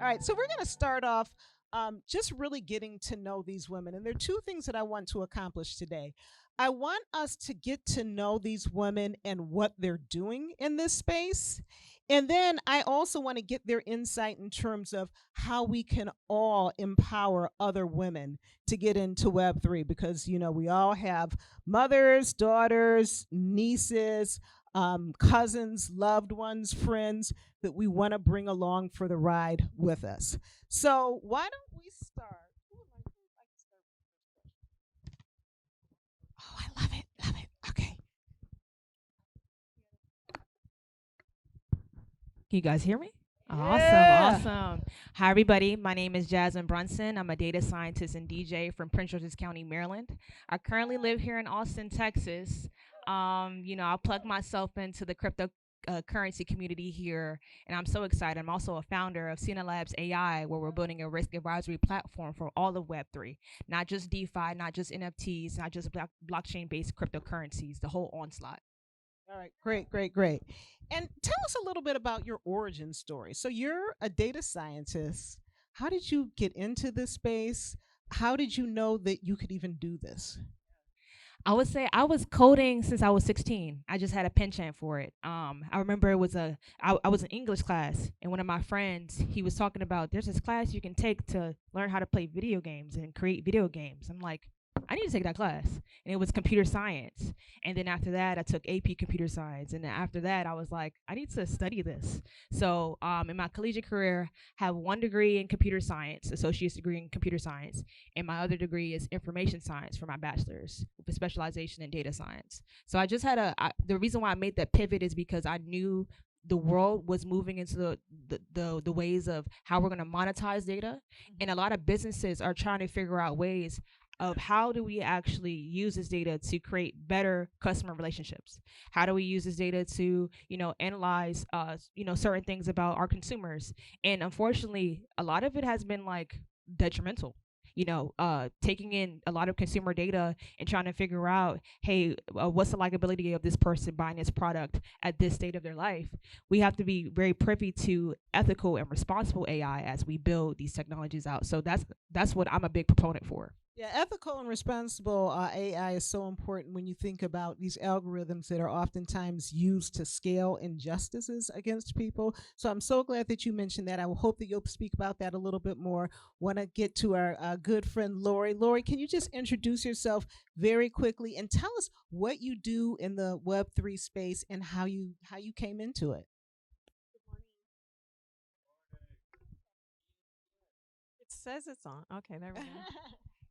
All right, so we're going to start off just really getting to know these women. And there are two things that I want to accomplish today. I want us to get to know these women and what they're doing in this space. And then I also want to get their insight in terms of how we can all empower other women to get into Web3 because, you know, we all have mothers, daughters, nieces, cousins, loved ones, friends that we want to bring along for the ride with us. So why don't we start? Oh, I love it, love it. Okay. Can you guys hear me? Yeah. Awesome. Hi, everybody. My name is Jasmine Brunson. I'm a data scientist and DJ from Prince George's County, Maryland. I currently live here in Austin, Texas. I'll plug myself into the crypto currency community here, and I'm so excited. I'm also a founder of Sienna Labs AI, where we're building a risk advisory platform for all of Web3, not just DeFi, not just NFTs, not just blockchain-based cryptocurrencies, the whole onslaught. All right, great, great, great. And tell us a little bit about your origin story. So you're a data scientist. How did you get into this space? How did you know that you could even do this? I would say I was coding since I was 16. I just had a penchant for it. I remember I was in English class, and one of my friends, he was talking about there's this class you can take to learn how to play video games and create video games. I'm like, I need to take that class, and it was computer science. And then after that, I took AP computer science, and then after that, I was like, I need to study this. So in my collegiate career, I have one degree in computer science, associate's degree in computer science, and my other degree is information science for my bachelor's with a specialization in data science. So I just had the reason why I made that pivot is because I knew the world was moving into the ways of how we're going to monetize data, and a lot of businesses are trying to figure out ways of how do we actually use this data to create better customer relationships. How do we use this data to analyze certain things about our consumers. And unfortunately, a lot of it has been like detrimental, taking in a lot of consumer data and trying to figure out, hey, what's the likability of this person buying this product at this state of their life. We have to be very privy to ethical and responsible AI as we build these technologies out. So that's what I'm a big proponent for. Yeah, ethical and responsible AI is so important when you think about these algorithms that are oftentimes used to scale injustices against people. So I'm so glad that you mentioned that. I will hope that you'll speak about that a little bit more. Want to get to our good friend Lori. Lori, can you just introduce yourself very quickly and tell us what you do in the Web3 space and how you came into it? It says it's on. Okay, there we go.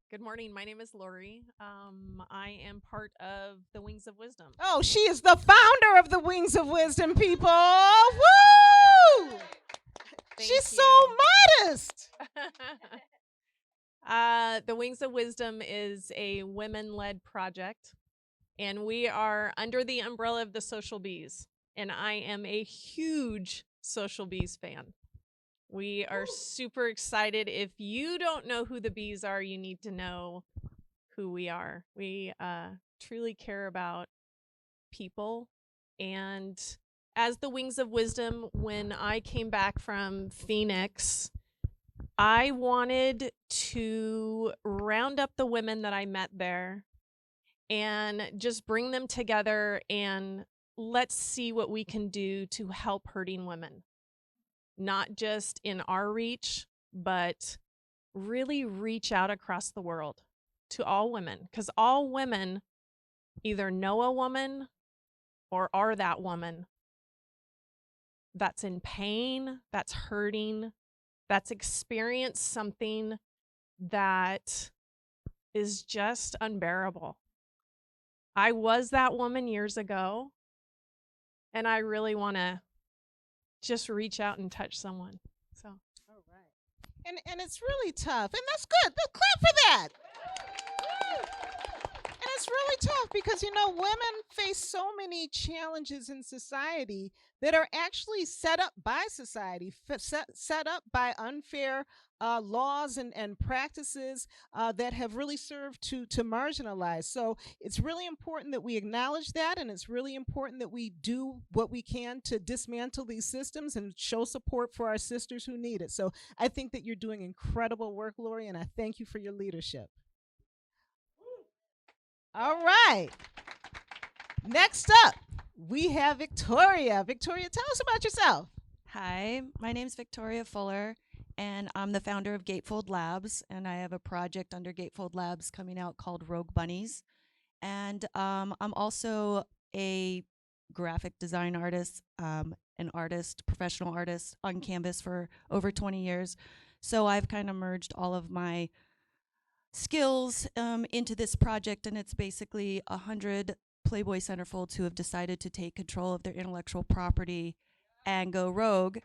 Good morning. My name is Lori. I am part of the Wings of Wisdom. Oh, she is the founder of the Wings of Wisdom, people. Woo! She's so modest. The Wings of Wisdom is a women-led project, and we are under the umbrella of the Social Bees, and I am a huge Social Bees fan. We are super excited. If you don't know who the bees are, you need to know who we are. We truly care about people. And as the Wings of Wisdom, when I came back from Phoenix, I wanted to round up the women that I met there and just bring them together and let's see what we can do to help hurting women. Not just in our reach, but really reach out across the world to all women, because all women either know a woman or are that woman that's in pain, that's hurting, that's experienced something that is just unbearable. I was that woman years ago, and I really want to just reach out and touch someone. So, all right. And it's really tough. And that's good. Clap for that. And it's really tough because women face so many challenges in society that are actually set up by society, set up by unfair laws and practices that have really served to marginalize. So it's really important that we acknowledge that, and it's really important that we do what we can to dismantle these systems and show support for our sisters who need it. So I think that you're doing incredible work, Lori, and I thank you for your leadership. All right. Next up, we have Victoria. Victoria, tell us about yourself. Hi, my name is Victoria Fuller, and I'm the founder of Gatefold Labs, and I have a project under Gatefold Labs coming out called Rogue Bunnies. And I'm also a graphic design artist, an artist, professional artist on canvas for over 20 years. So I've kind of merged all of my skills into this project, and it's basically 100 Playboy centerfolds who have decided to take control of their intellectual property and go rogue,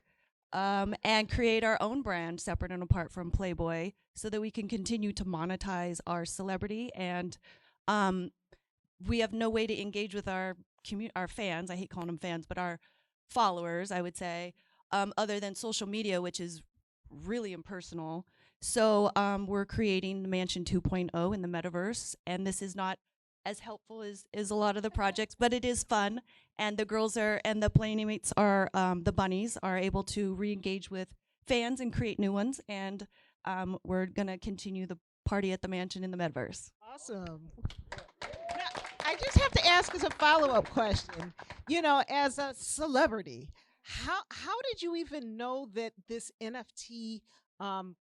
and create our own brand separate and apart from Playboy so that we can continue to monetize our celebrity. And we have no way to engage with our fans. I hate calling them fans, but our followers, I would say, other than social media, which is really impersonal. So we're creating the Mansion 2.0 in the metaverse, and this is not as helpful as a lot of the projects, but it is fun. And the girls and the playmates are, the bunnies are able to re-engage with fans and create new ones. And we're gonna continue the party at the mansion in the metaverse. Awesome. Now, I just have to ask as a follow-up question, as a celebrity, how did you even know that this NFT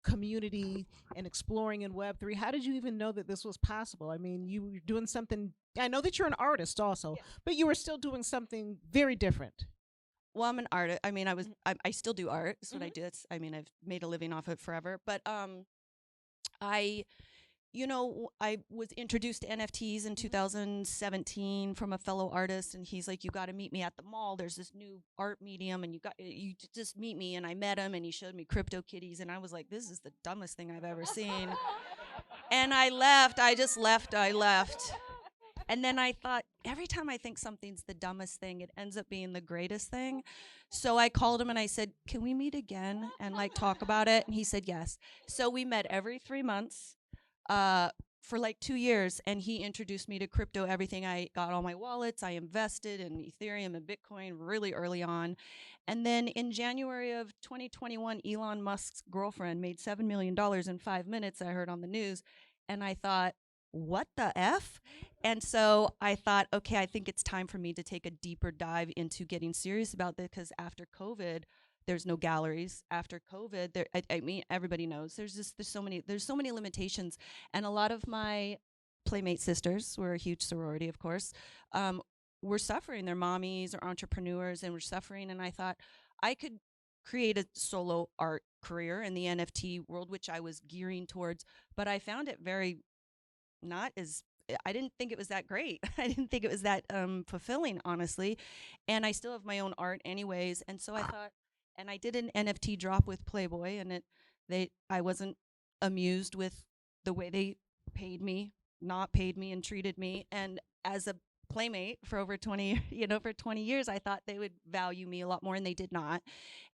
community and exploring in Web3, how did you even know that this was possible? I mean, you were doing something, I know that you're an artist also, but you were still doing something very different. Well, I'm an artist. I mean, I still do art. That's what I do. I mean, I've made a living off it forever. But I was introduced to NFTs in 2017 from a fellow artist, and he's like, "You got to meet me at the mall. There's this new art medium, and you just meet me." And I met him, and he showed me crypto kitties, and I was like, "This is the dumbest thing I've ever seen." And I left. I just left. I left. And then I thought, every time I think something's the dumbest thing, it ends up being the greatest thing. So I called him and I said, "Can we meet again and talk about it?" And he said yes. So we met every 3 months for 2 years, and he introduced me to crypto everything. I got all my wallets. I invested in Ethereum and Bitcoin really early on. And then in January of 2021, Elon Musk's girlfriend made $7 million in 5 minutes, I heard on the news. And I thought, what the F? And so I thought, okay, I think it's time for me to take a deeper dive into getting serious about this, because after COVID, there's no galleries. After COVID, I mean, everybody knows there's so many limitations. And a lot of my Playmate sisters, we're a huge sorority, of course, were suffering. They're mommies or entrepreneurs, and were suffering. And I thought I could create a solo art career in the NFT world, which I was gearing towards, but I found it very not as I didn't think it was that great. I didn't think it was that fulfilling, honestly. And I still have my own art anyways. And so I thought, and I did an NFT drop with Playboy, and I wasn't amused with the way they not paid me and treated me. And as a Playmate for over 20, for 20 years, I thought they would value me a lot more, and they did not.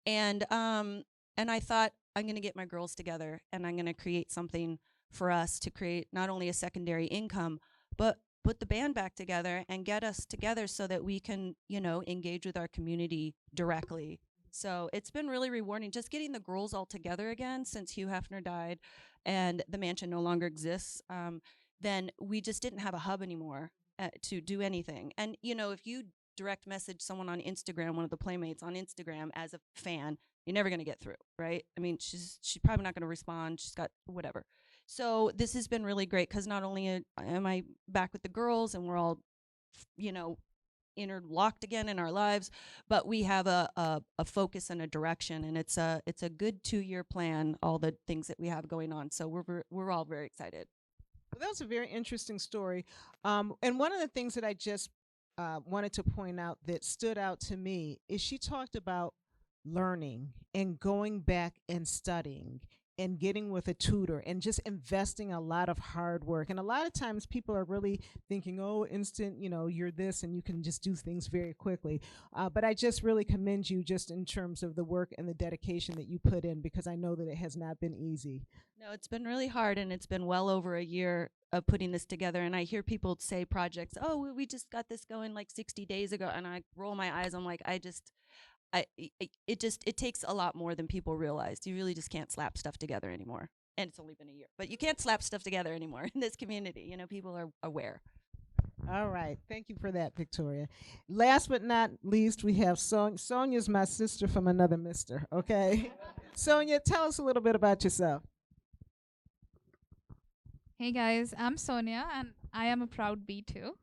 And I thought, I'm going to get my girls together, and I'm going to create something for us to create not only a secondary income, but put the band back together and get us together so that we can, engage with our community directly. So it's been really rewarding just getting the girls all together again since Hugh Hefner died and the mansion no longer exists. Then we just didn't have a hub anymore to do anything. And, if you direct message someone on Instagram, one of the Playmates on Instagram as a fan, you're never going to get through, right? I mean, she's probably not going to respond. She's got whatever. So this has been really great because not only am I back with the girls and we're all, interlocked again in our lives, but we have a focus and a direction, and it's a good 2-year plan. All the things that we have going on, so we're all very excited. Well, that was a very interesting story, and one of the things that I just wanted to point out that stood out to me is she talked about learning and going back and studying and getting with a tutor and just investing a lot of hard work. And a lot of times people are really thinking, oh, instant, you're this and you can just do things very quickly. But I just really commend you just in terms of the work and the dedication that you put in, because I know that it has not been easy. No, it's been really hard, and it's been well over a year of putting this together. And I hear people say projects, oh, we just got this going like 60 days ago. And I roll my eyes. I'm like, it takes a lot more than people realize. You really just can't slap stuff together anymore. And it's only been a year, but you can't slap stuff together anymore in this community. People are aware. All right. Thank you for that, Victoria. Last but not least, we have Sonia. Sonia's my sister from another mister, okay? Sonia, tell us a little bit about yourself. Hey guys, I'm Sonia and I am a proud bee too.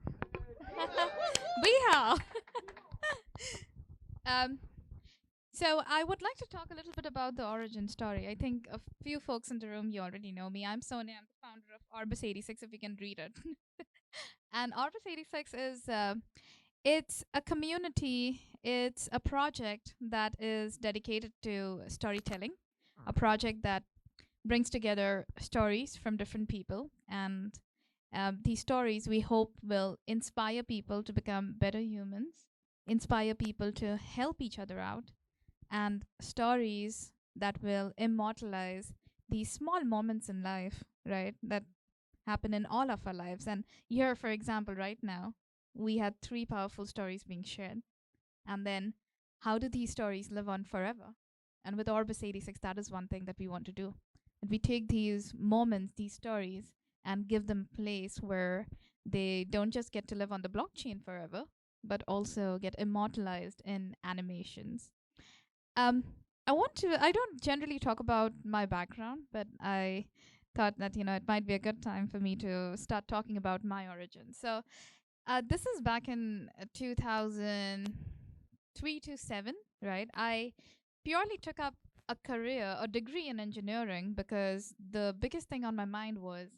Beehaw! So I would like to talk a little bit about the origin story. I think a few folks in the room, you already know me. I'm Sonia. I'm the founder of Orbis 86, if you can read it. And Orbis 86 is it's a community. It's a project that is dedicated to storytelling. A project that brings together stories from different people, and these stories we hope will inspire people to become better humans, inspire people to help each other out, and stories that will immortalize these small moments in life, right, that happen in all of our lives. And here, for example, right now, we had 3 powerful stories being shared. And then how do these stories live on forever? And with Orbis 86, that is one thing that we want to do. And we take these moments, these stories, and give them a place where they don't just get to live on the blockchain forever, but also get immortalized in animations. I don't generally talk about my background, but I thought that, it might be a good time for me to start talking about my origin. So this is back in 2003 to 7, right? I purely took up a degree in engineering, because the biggest thing on my mind was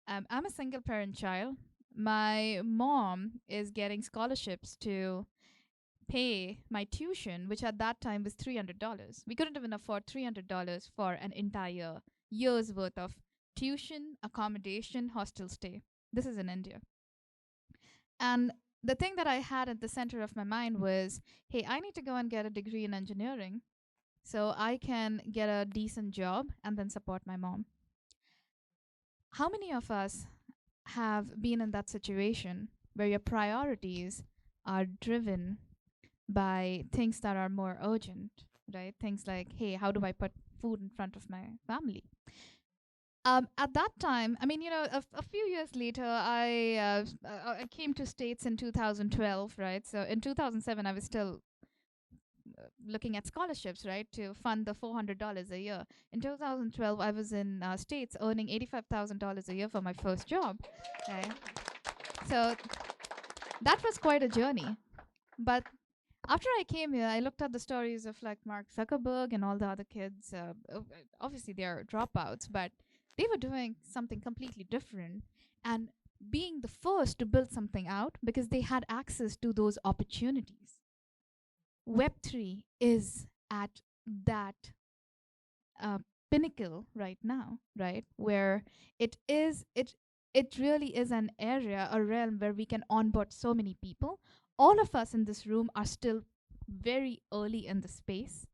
I'm a single parent child. My mom is getting scholarships to pay my tuition, which at that time was $300. We couldn't even afford $300 for an entire year's worth of tuition, accommodation, hostel stay. This is in India. And the thing that I had at the center of my mind was, hey, I need to go and get a degree in engineering so I can get a decent job and then support my mom. How many of us have been in that situation where your priorities are driven by things that are more urgent, right? Things like, hey, how do I put food in front of my family? At that time, a few years later, I came to States in 2012, right? So in 2007, I was still looking at scholarships, right, to fund the $400 a year. In 2012, I was in States earning $85,000 a year for my first job. Okay? So that was quite a journey. But after I came here, I looked at the stories of like Mark Zuckerberg and all the other kids. Obviously, they are dropouts, but they were doing something completely different and being the first to build something out because they had access to those opportunities. Web3 is at that pinnacle right now, right? Where it really is an area, a realm where we can onboard so many people. All of us in this room are still very early in the space.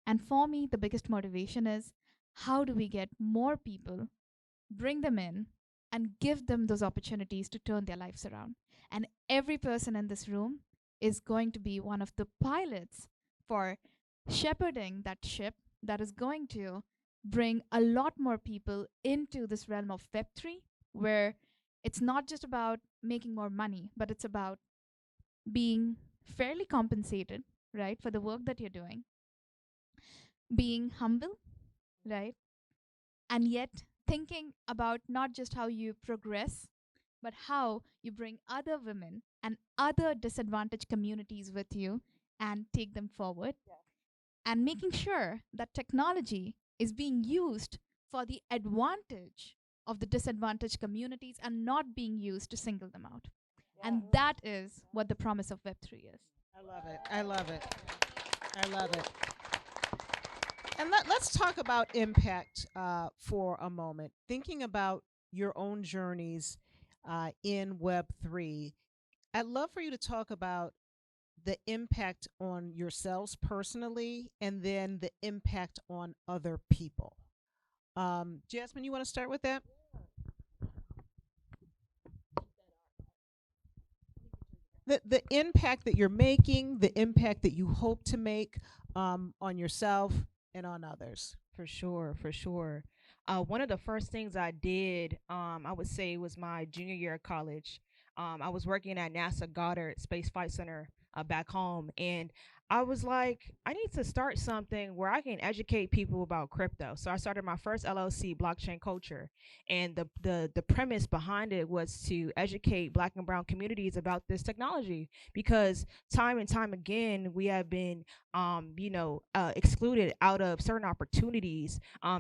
And for me, the biggest motivation is how do we get more people, bring them in, and give them those opportunities to turn their lives around. And every person in this room is going to be one of the pilots for shepherding that ship that is going to bring a lot more people into this realm of Web3, where it's not just about making more money, but it's about being fairly compensated, right, for the work that you're doing, being humble, right, and yet thinking about not just how you progress, but how you bring other women and other disadvantaged communities with you and take them forward, and making sure that technology is being used for the advantage of the disadvantaged communities and not being used to single them out. And that is what the promise of Web3 is. I love it. I love it. I love it. And let's talk about impact for a moment. Thinking about your own journeys in Web3, I'd love for you to talk about the impact on yourselves personally and then the impact on other people. Jasmine, you want to start with that? The impact that you're making, the impact that you hope to make on yourself and on others. For sure, for sure. One of the first things I did, I would say, was my junior year of college. I was working at NASA Goddard Space Flight Center back home, and I was like, I need to start something where I can educate people about crypto. So I started my first LLC, Blockchain Culture, and the premise behind it was to educate Black and Brown communities about this technology because time and time again we have been excluded out of certain opportunities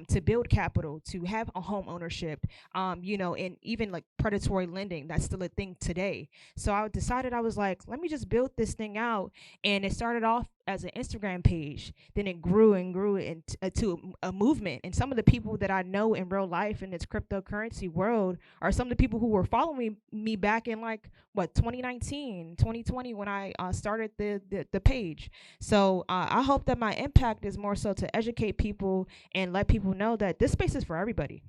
to build capital, to have a home ownership, and even like predatory lending. That's still a thing today. So I decided, I was like, let me just build this thing out. And it started off as an Instagram page. Then it grew and grew into a movement. And some of the people that I know in real life in this cryptocurrency world are some of the people who were following me back in like, 2019, 2020 when I started the page. So I hope that my impact is more so to educate people and let people know that this space is for everybody.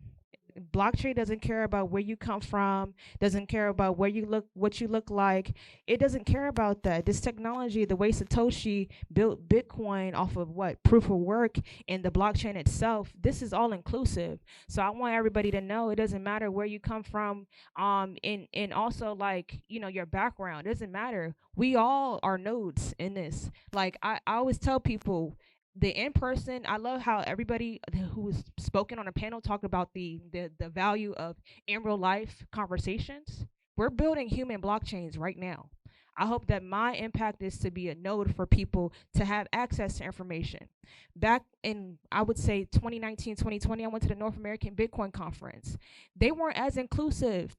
Blockchain doesn't care about where you come from, doesn't care about where you look, what you look like. It doesn't care about that. This technology, the way Satoshi built Bitcoin off of what proof of work and the blockchain itself, this is all inclusive. So I want everybody to know it doesn't matter where you come from, and also like your background. It doesn't matter. We all are nodes in this. Like I always tell people, the in person, I love how everybody who was spoken on a panel talked about the value of in real life conversations. We're building human blockchains right now. I hope that my impact is to be a node for people to have access to information. Back in, I would say, 2019, 2020, I went to the North American Bitcoin Conference. They weren't as inclusive.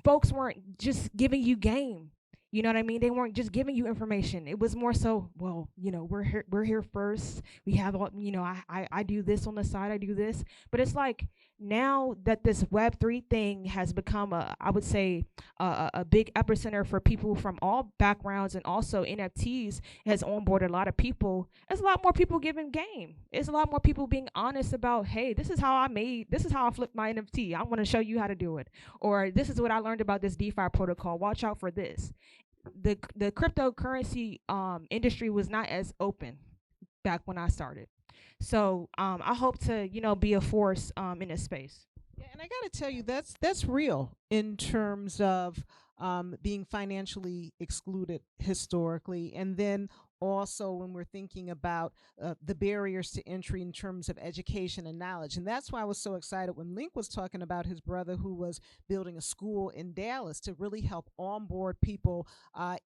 Folks weren't just giving you game. You know what I mean? They weren't just giving you information. It was more so, well, we're here first. We have all, I do this on the side, I do this. But it's like now that this Web3 thing has become I would say, a big epicenter for people from all backgrounds, and also NFTs has onboarded a lot of people. There's a lot more people giving game. It's a lot more people being honest about, hey, this is how I flipped my NFT. I want to show you how to do it. Or this is what I learned about this DeFi protocol. Watch out for this. The cryptocurrency industry was not as open back when I started. So I hope to be a force in this space. Yeah, and I got to tell you, that's real in terms of being financially excluded historically, and then also when we're thinking about the barriers to entry in terms of education and knowledge. And that's why I was so excited when Link was talking about his brother who was building a school in Dallas to really help onboard people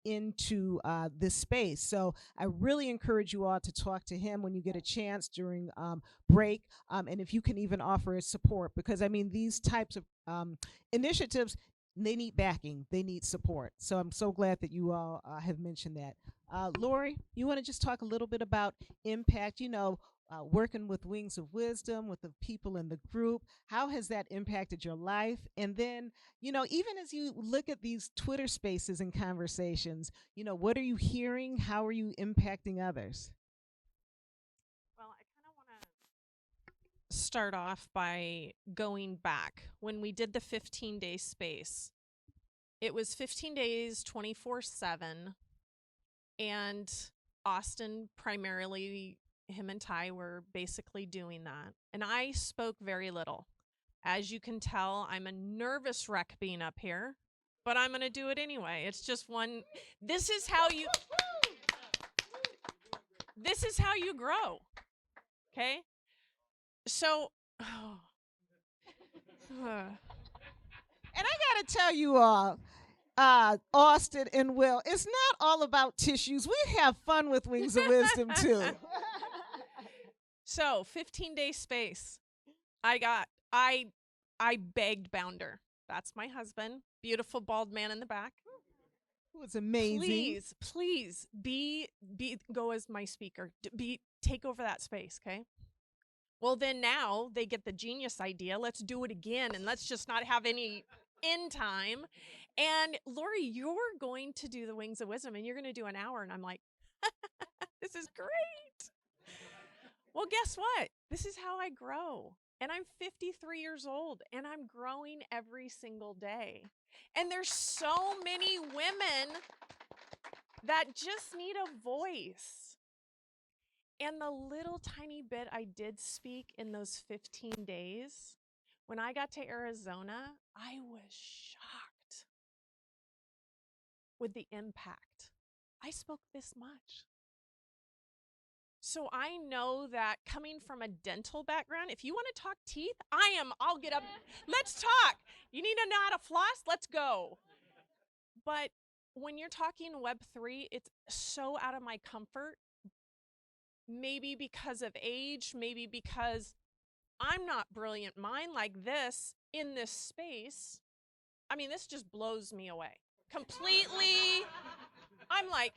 into this space. So I really encourage you all to talk to him when you get a chance during break, and if you can even offer his support, because I mean these types of initiatives, they need backing, they need support. So I'm so glad that you all have mentioned that. Lori, you want to just talk a little bit about impact? Working with Wings of Wisdom, with the people in the group, how has that impacted your life? And then, even as you look at these Twitter spaces and conversations, what are you hearing? How are you impacting others? Well, I kind of want to start off by going back. When we did the 15-day space, it was 15 days, 24/7. And Austin, primarily, him and Ty were basically doing that. And I spoke very little. As you can tell, I'm a nervous wreck being up here, but I'm going to do it anyway. It's just one. This is how you grow. Okay? So, And I got to tell you all, Austin and Will, it's not all about tissues. We have fun with Wings of Wisdom too. So 15-day space. I begged Bounder. That's my husband. Beautiful bald man in the back. It was amazing. Please go as my speaker. Take over that space, okay? Well, then now they get the genius idea. Let's do it again, and let's just not have any end time. And Lori, you're going to do the Wings of Wisdom, and you're going to do an hour. And I'm like, this is great. Well, guess what? This is how I grow. And I'm 53 years old, and I'm growing every single day. And there's so many women that just need a voice. And the little tiny bit I did speak in those 15 days, when I got to Arizona, I was shocked with the impact. I spoke this much. So I know that coming from a dental background, if you want to talk teeth, I'll get up. Let's talk. You need to know how to floss? Let's go. But when you're talking Web3, it's so out of my comfort. Maybe because of age, maybe because I'm not brilliant mind like this in this space. I mean, this just blows me away completely. I'm like,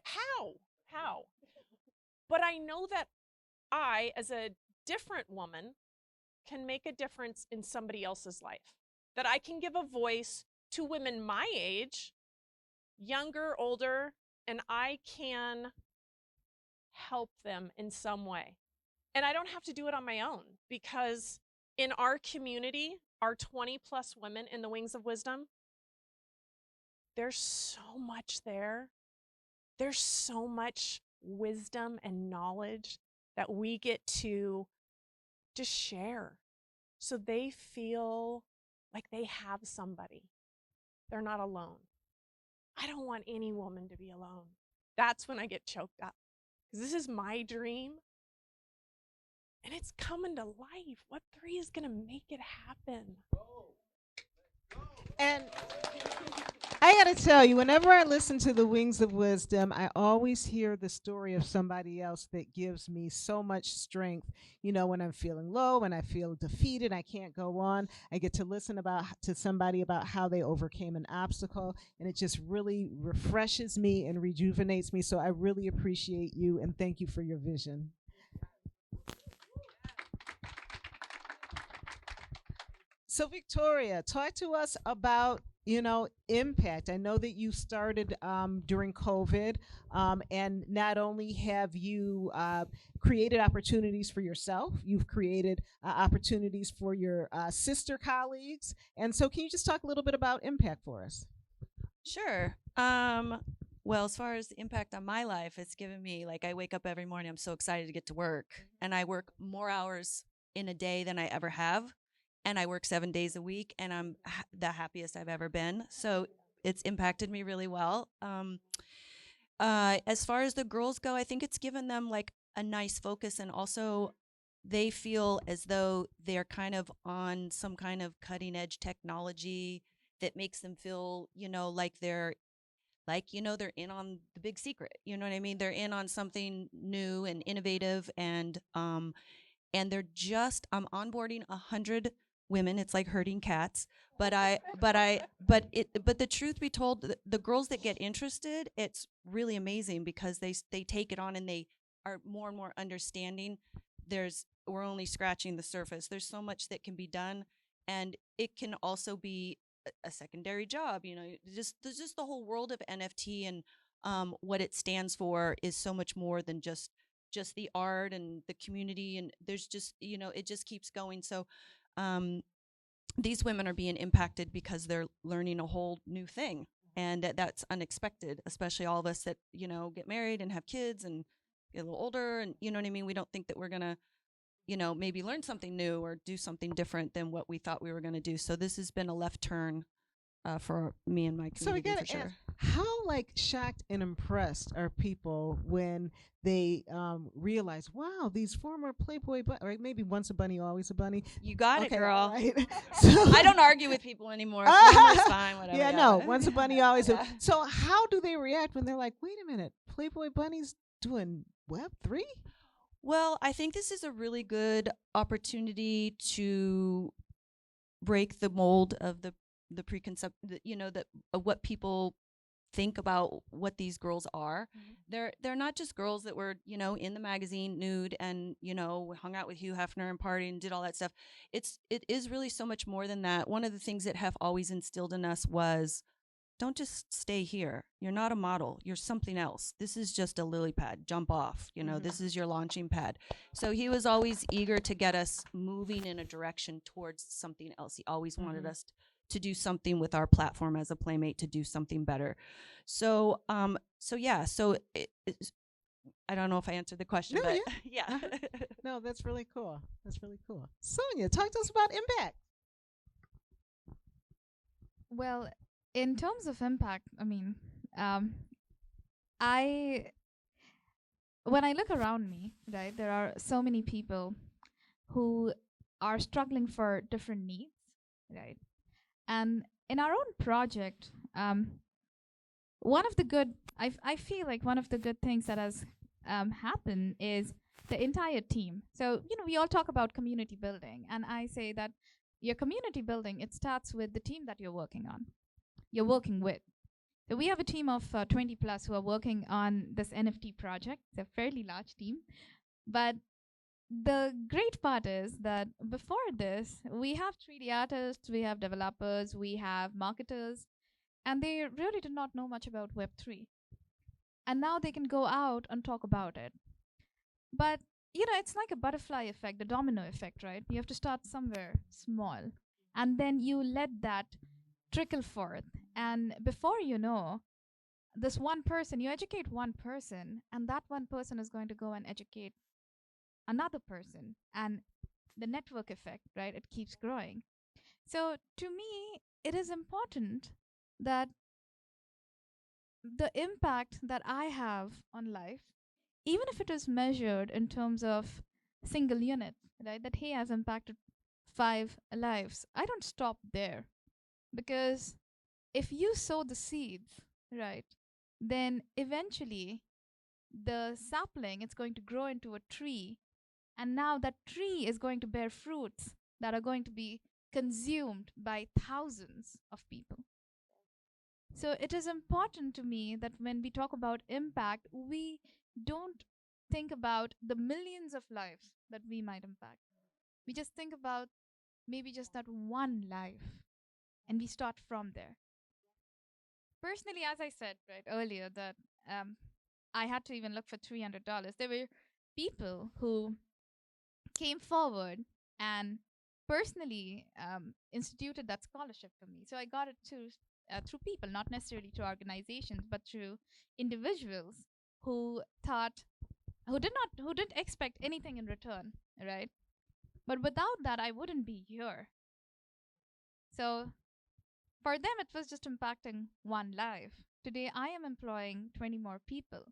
how? But I know that I, as a different woman, can make a difference in somebody else's life. That I can give a voice to women my age, younger, older, and I can help them in some way. And I don't have to do it on my own, because in our community, our 20 plus women in the Wings of Wisdom, there's so much there. There's so much wisdom and knowledge that we get to just share, so they feel like they have somebody. They're not alone. I don't want any woman to be alone. That's when I get choked up, because this is my dream. And it's coming to life. Web3 is going to make it happen. And I got to tell you, whenever I listen to the Wings of Wisdom, I always hear the story of somebody else that gives me so much strength. You know, when I'm feeling low, when I feel defeated, I can't go on, I get to listen to somebody about how they overcame an obstacle, and it just really refreshes me and rejuvenates me. So I really appreciate you, and thank you for your vision. So Victoria, talk to us about, impact. I know that you started during COVID, and not only have you created opportunities for yourself, you've created opportunities for your sister colleagues. And so can you just talk a little bit about impact for us? Sure. Well, as far as the impact on my life, it's given me, like, I wake up every morning, I'm so excited to get to work, and I work more hours in a day than I ever have. And I work 7 days a week, and I'm the happiest I've ever been. So it's impacted me really well. As far as the girls go, I think it's given them like a nice focus, and also they feel as though they're kind of on some kind of cutting edge technology that makes them feel, like they're in on the big secret. You know what I mean? They're in on something new and innovative, and they're just, I'm onboarding 100 women. It's like herding cats. But the truth be told, the girls that get interested, it's really amazing, because they take it on and they are more and more understanding. We're only scratching the surface. There's so much that can be done, and it can also be a secondary job. There's just the whole world of NFT, and what it stands for is so much more than just the art and the community, and there's just, it just keeps going. So these women are being impacted because they're learning a whole new thing, and that's unexpected, especially all of us that get married and have kids and get a little older, and you know what I mean, we don't think that we're gonna maybe learn something new or do something different than what we thought we were going to do. So this has been a left turn for me and my community, for sure. How shocked and impressed are people when they realize, wow, these former Playboy, or maybe once a bunny, always a bunny. You got it, girl. Right. I don't argue with people anymore. Former's fine, whatever. Yeah, no, once a bunny, always a. So how do they react when they're like, wait a minute, Playboy bunny's doing Web3? Well, I think this is a really good opportunity to break the mold of the preconcept, of what people think about what these girls are, they're not just girls that were, you know, in the magazine nude and, you know, hung out with Hugh Hefner and partied and did all that stuff. It is really so much more than that. One of the things that Hef always instilled in us was, don't just stay here. You're not a model. You're something else. This is just a lily pad. Jump off. You know, this is your launching pad. So he was always eager to get us moving in a direction towards something else. He always wanted us to do something with our platform as a playmate, to do something better. So, yeah. So I don't know if I answered the question, No, but yeah. yeah. No, that's really cool. That's really cool. Sonia, talk to us about impact. Well, in terms of impact, I mean, I when I look around me, right, there are so many people who are struggling for different needs, right? And in our own project, one of the good, I feel like one of the good things that has happened is the entire team. So, you know, we all talk about community building, and I say that your community building, it starts with the team that you're working with. So we have a team of 20 plus who are working on this NFT project. It's a fairly large team. But the great part is that before this, we have 3D artists, we have developers, we have marketers, and they really did not know much about Web3. And now they can go out and talk about it. But, you know, it's like a butterfly effect, the domino effect, right? You have to start somewhere small, and then you let that trickle forth. And before you know, this one person, you educate one person, and that one person is going to go and educate another person. And the network effect, right? It keeps growing. So to me, it is important that the impact that I have on life, even if it is measured in terms of single unit, right? That he has impacted 5 lives. I don't stop there, because if you sow the seeds, right, then eventually the sapling, it's going to grow into a tree, and now that tree is going to bear fruits that are going to be consumed by thousands of people. So it is important to me that when we talk about impact, we don't think about the millions of lives that we might impact. We just think about maybe just that one life, and we start from there. Personally, as I said right earlier, that I had to even look for $300. There were people who came forward and personally instituted that scholarship for me. So I got it through people, not necessarily through organizations, but through individuals who thought, who didn't expect anything in return, right? But without that, I wouldn't be here. So for them, it was just impacting one life. Today, I am employing 20 more people.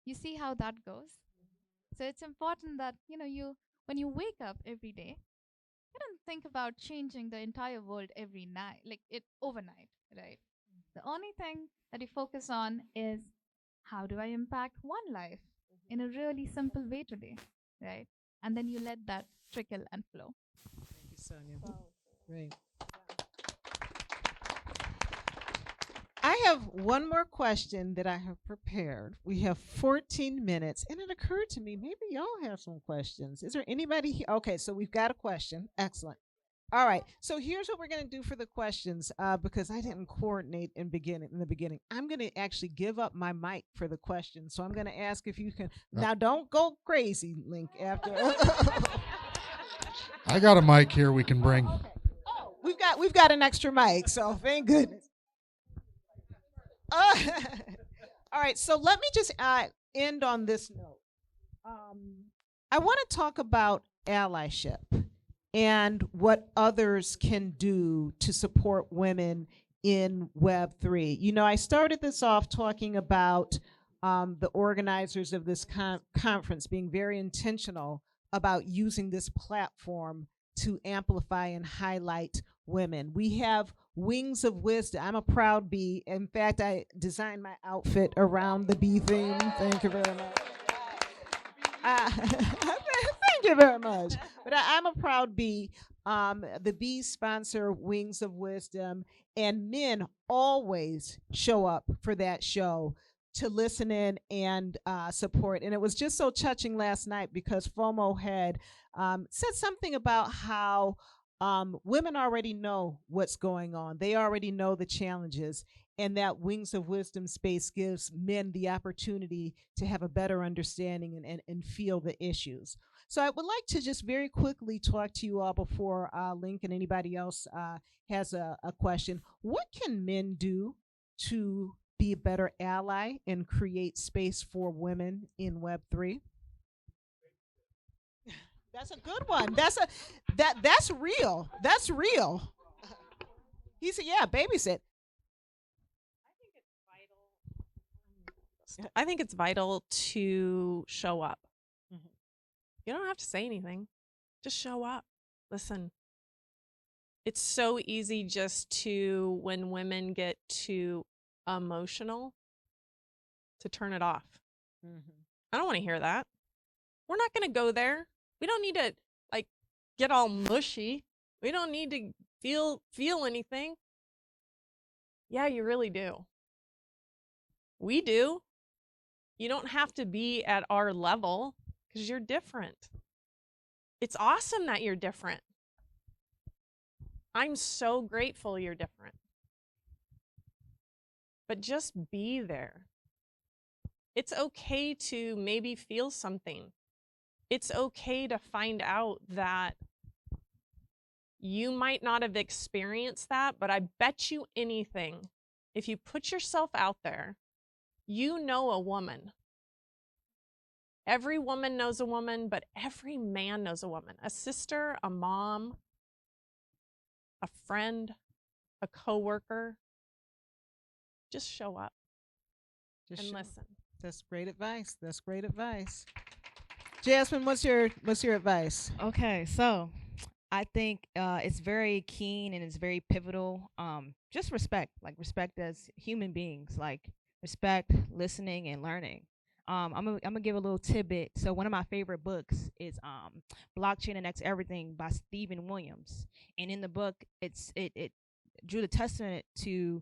You see how that goes? So it's important that, you know, when you wake up every day, you don't think about changing the entire world every night, like it overnight, right? The only thing that you focus on is, how do I impact one life in a really simple way today, right? And then you let that trickle and flow. Thank you, Sonia. Great. I have one more question that I have prepared. We have 14 minutes, and it occurred to me, maybe y'all have some questions. Is there anybody here? Okay, so we've got a question. Excellent. All right, so here's what we're going to do for the questions, because I didn't coordinate in the beginning. I'm going to actually give up my mic for the questions. So I'm going to ask if you can. Now, don't go crazy, Link, after. I got a mic here we can bring. Okay. Oh, we've got an extra mic, so thank goodness. All right, so let me just end on this note. I want to talk about allyship and what others can do to support women in Web3. You know, I started this off talking about the organizers of this conference being very intentional about using this platform to amplify and highlight women. We have Wings of Wisdom. I'm a proud bee. In fact, I designed my outfit around the bee theme. Thank you very much. Thank you very much. But I'm a proud bee. The bees sponsor Wings of Wisdom, and men always show up for that show to listen in and support. And it was just so touching last night because FOMO had said something about how women already know what's going on, they already know the challenges. And that Wings of Wisdom space gives men the opportunity to have a better understanding and feel the issues. So I would like to just very quickly talk to you all before Link and anybody else has a question. What can men do to be a better ally and create space for women in Web3? That's a good one. That's real. That's real. He said, "Yeah, babysit." I think it's vital to show up. Mhm. You don't have to say anything. Just show up. Listen. It's so easy just to, when women get too emotional, to turn it off. I don't want to hear that. We're not going to go there. We don't need to like get all mushy. We don't need to feel anything. Yeah, you really do. We do. You don't have to be at our level because you're different. It's awesome that you're different. I'm so grateful you're different. But just be there. It's okay to maybe feel something. It's okay to find out that you might not have experienced that, but I bet you anything, if you put yourself out there, you know a woman. Every woman knows a woman, but every man knows a woman. A sister, a mom, a friend, a coworker. Just show up and listen. That's great advice. That's great advice. Jasmine, what's your advice? Okay, so I think it's very keen and it's very pivotal. Just respect, like respect as human beings, like respect, listening, and learning. I'm gonna give a little tidbit. So one of my favorite books is Blockchain and Next Everything by Stephen Williams, and in the book, it drew the testament to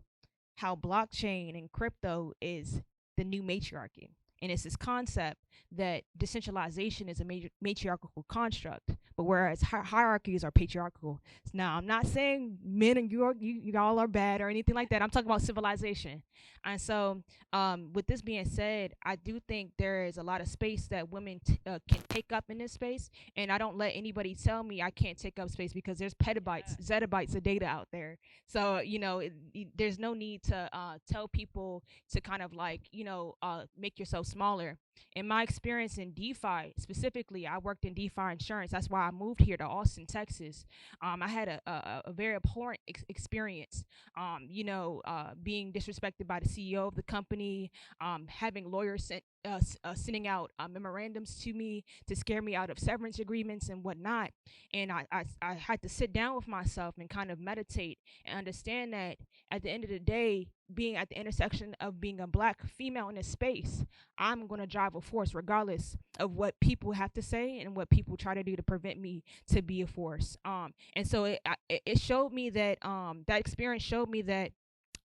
how blockchain and crypto is the new matriarchy. And it's this concept that decentralization is a major matriarchal construct, but whereas hierarchies are patriarchal. Now, I'm not saying men and you all are bad or anything like that. I'm talking about civilization. And so, with this being said, I do think there is a lot of space that women can take up in this space, and I don't let anybody tell me I can't take up space because there's petabytes, zettabytes of data out there. So, there's no need to tell people to kind of like, make yourself smaller. In my experience in DeFi, specifically, I worked in DeFi insurance. That's why I moved here to Austin, Texas. I had a very abhorrent experience, being disrespected by the CEO of the company, having lawyers sending out memorandums to me to scare me out of severance agreements and whatnot. And I had to sit down with myself and kind of meditate and understand that at the end of the day, being at the intersection of being a black female in this space, I'm going to drive a force regardless of what people have to say and what people try to do to prevent me to be a force. And so it showed me that that experience showed me that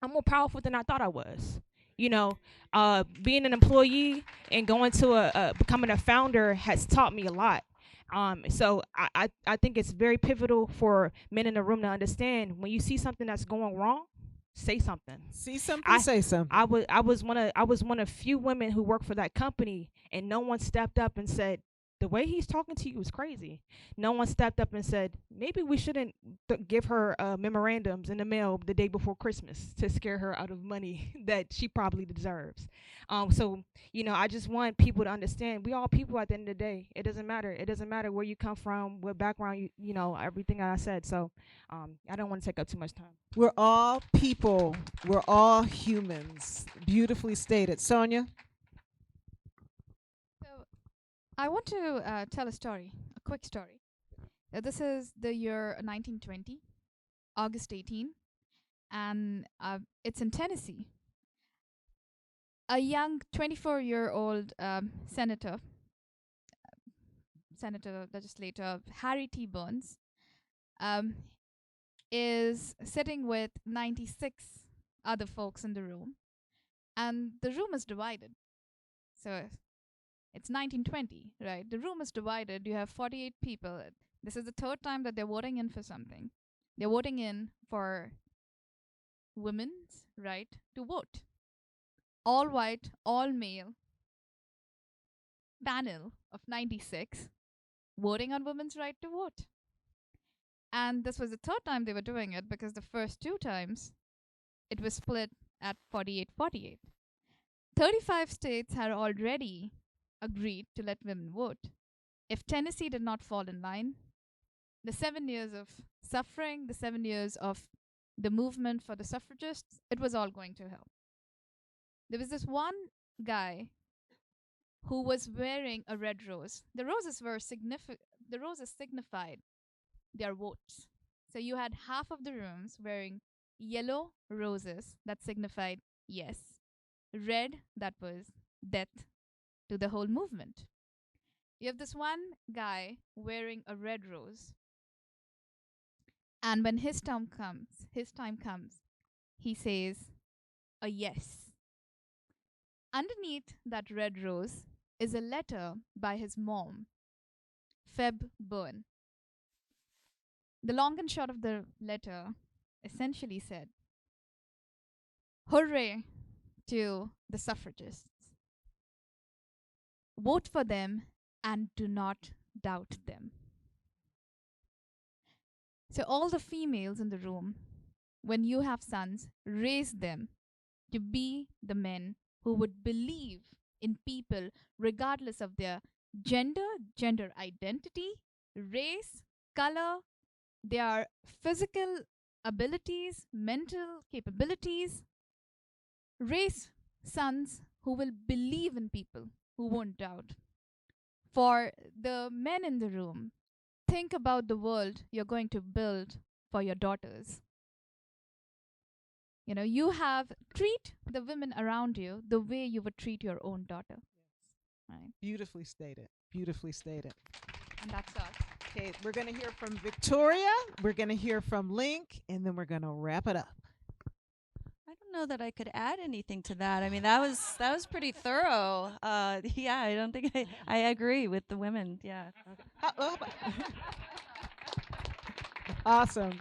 I'm more powerful than I thought I was. Being an employee and going to becoming a founder has taught me a lot. So I think it's very pivotal for men in the room to understand when you see something that's going wrong, say something. See something, say something. I was one of few women who worked for that company, and no one stepped up and said, the way he's talking to you is crazy. No one stepped up and said, maybe we shouldn't give her memorandums in the mail the day before Christmas to scare her out of money that she probably deserves. So, I just want people to understand we all people at the end of the day. It doesn't matter. It doesn't matter where you come from, what background, everything I said. So I don't want to take up too much time. We're all people. We're all humans. Beautifully stated. Sonia? So I want to tell a story, a quick story. This is the year 1920, August 18, and it's in Tennessee. A young 24-year-old senator, legislator Harry T. Burns, um, is sitting with 96 other folks in the room, and the room is divided. So it's 1920, right? The room is divided. You have 48 people. This is the third time that they're voting in for something. They're voting in for women's right to vote. All white, all male panel of 96 voting on women's right to vote. And this was the third time they were doing it, because the first two times it was split at 48-48. 35 states had already agreed to let women vote. If Tennessee did not fall in line, the 7 years of suffering, the 7 years of the movement for the suffragists, it was all going to hell. There was this one guy who was wearing a red rose. The roses signified their votes. So you had half of the rooms wearing yellow roses that signified yes, red that was death to the whole movement. You have this one guy wearing a red rose, and when his time comes, he says a yes. Underneath that red rose is a letter by his mom, Feb Byrne. The long and short of the letter essentially said, "Hooray to the suffragists. Vote for them and do not doubt them." So all the females in the room, when you have sons, raise them to be the men who would believe in people regardless of their gender identity, race, color, their physical abilities, mental capabilities. Raise sons who will believe in people, who won't doubt. For the men in the room, think about the world you're going to build for your daughters. You treat the women around you the way you would treat your own daughter. Right? Beautifully stated. Beautifully stated. And that's us. Okay, we're going to hear from Victoria. We're going to hear from Link, and then we're going to wrap it up. I don't know that I could add anything to that. I mean, that was pretty thorough. Yeah, I don't think I agree with the women. Yeah. Awesome.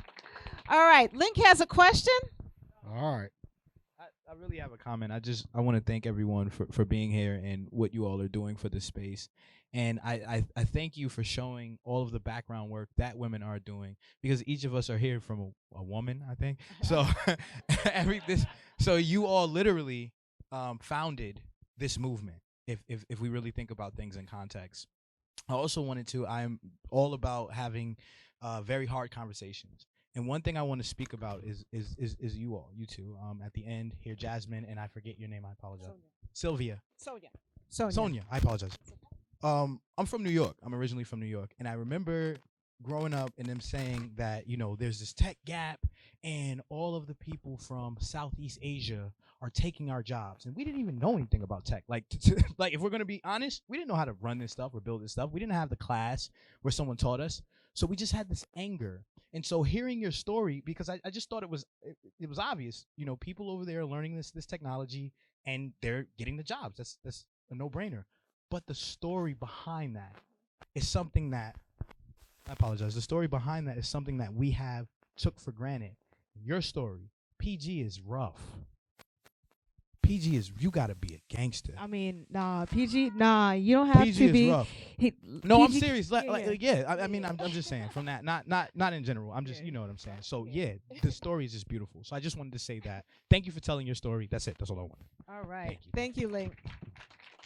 All right, Link has a question. All right. I really have a comment. I want to thank everyone for being here and what you all are doing for this space. And I thank you for showing all of the background work that women are doing, because each of us are here from a woman, I think. So so you all literally founded this movement, if we really think about things in context. I also I'm all about having very hard conversations. And one thing I want to speak about is you all, you two. At the end here, Jasmine, and I forget your name. I apologize. Sylvia. Sonia. I apologize. I'm from New York. I'm originally from New York, and I remember growing up and them saying that there's this tech gap, and all of the people from Southeast Asia are taking our jobs, and we didn't even know anything about tech. Like, like if we're gonna be honest, we didn't know how to run this stuff or build this stuff. We didn't have the class where someone taught us, so we just had this anger. And so hearing your story, because I just thought it was obvious, people over there are learning this technology and they're getting the jobs. That's a no-brainer. But the story behind that is something that, I apologize, the story behind that is something that we have took for granted. Your story, PG is rough. PG is, you gotta be a gangster. I mean, PG, you don't have PG to be. is rough. No, I'm serious. I mean, I'm just saying from that, not in general. I'm just, you know what I'm saying. So yeah, the story is just beautiful. So I just wanted to say that. Thank you for telling your story. That's it. That's all I want. All right. Thank you, Link.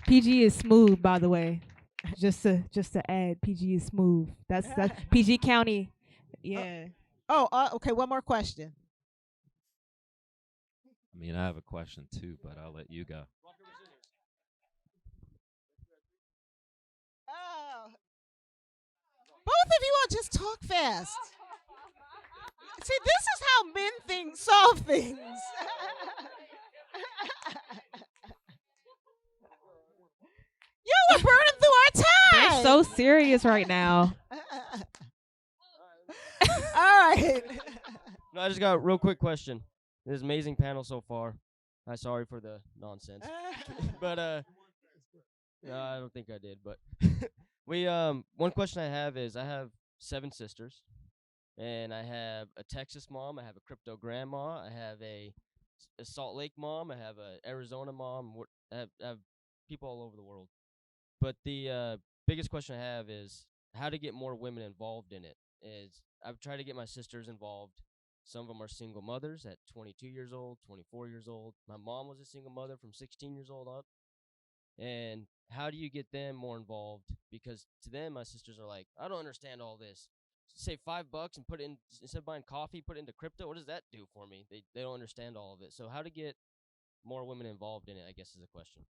PG is smooth, by the way. Just to add, PG is smooth. That's PG County. Yeah. Okay. One more question. I mean, I have a question too, but I'll let you go. Both of you all just talk fast. See, this is how men solve things. We're burning through our time. They're so serious right now. All right. No, I just got a real quick question. This is amazing panel so far. I'm sorry for the nonsense, but no, I don't think I did. But one question I have is I have 7 sisters, and I have a Texas mom, I have a crypto grandma, I have a Salt Lake mom, I have a Arizona mom. I have people all over the world. But the biggest question I have is how to get more women involved in it. I've tried to get my sisters involved. Some of them are single mothers at 22 years old, 24 years old. My mom was a single mother from 16 years old up. And how do you get them more involved? Because to them, my sisters are like, I don't understand all this. Save $5 and put it in, instead of buying coffee, put it into crypto. What does that do for me? They don't understand all of it. So how to get more women involved in it, I guess, is a question.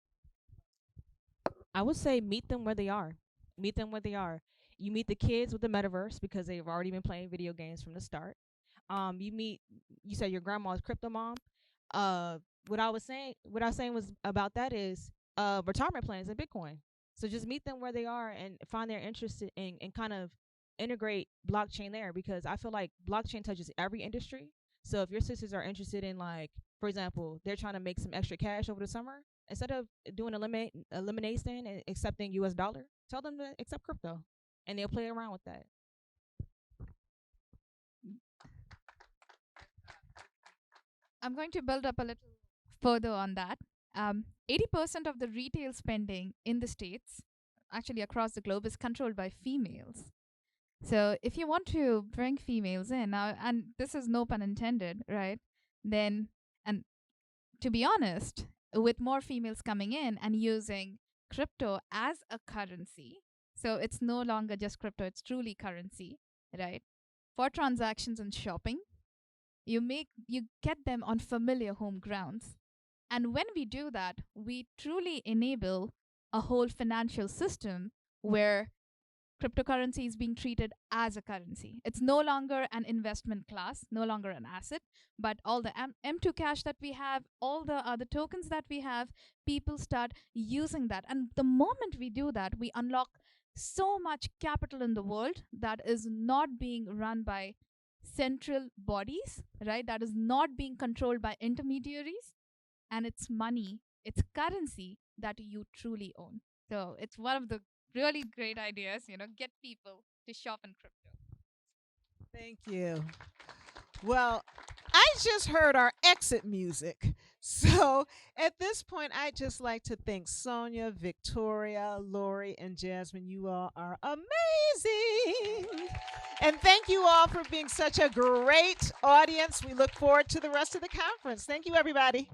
I would say meet them where they are. Meet them where they are. You meet the kids with the metaverse because they've already been playing video games from the start. You said your grandma's crypto mom. Uh, what I was saying was about that is retirement plans in Bitcoin. So just meet them where they are and find their interest in and kind of integrate blockchain there because I feel like blockchain touches every industry. So if your sisters are interested in like, for example, they're trying to make some extra cash over the summer, instead of doing a lemonade stand and accepting US dollar, tell them to accept crypto and they'll play around with that. I'm going to build up a little further on that. 80% of the retail spending in the States, actually across the globe, is controlled by females. So if you want to bring females in, now, and this is no pun intended, right? Then, and to be honest, with more females coming in and using crypto as a currency, so it's no longer just crypto, it's truly currency, right? For transactions and shopping, you get them on familiar home grounds. And when we do that, we truly enable a whole financial system where cryptocurrency is being treated as a currency. It's no longer an investment class, no longer an asset, but all the M2 cash that we have, all the other tokens that we have, people start using that. And the moment we do that, we unlock so much capital in the world that is not being run by central bodies, right? That is not being controlled by intermediaries. And it's money, it's currency that you truly own. So it's one of the really great ideas, get people to shop in crypto. Thank you. Well, I just heard our exit music. So at this point, I'd just like to thank Sonia, Victoria, Lori, and Jasmine. You all are amazing. And thank you all for being such a great audience. We look forward to the rest of the conference. Thank you, everybody.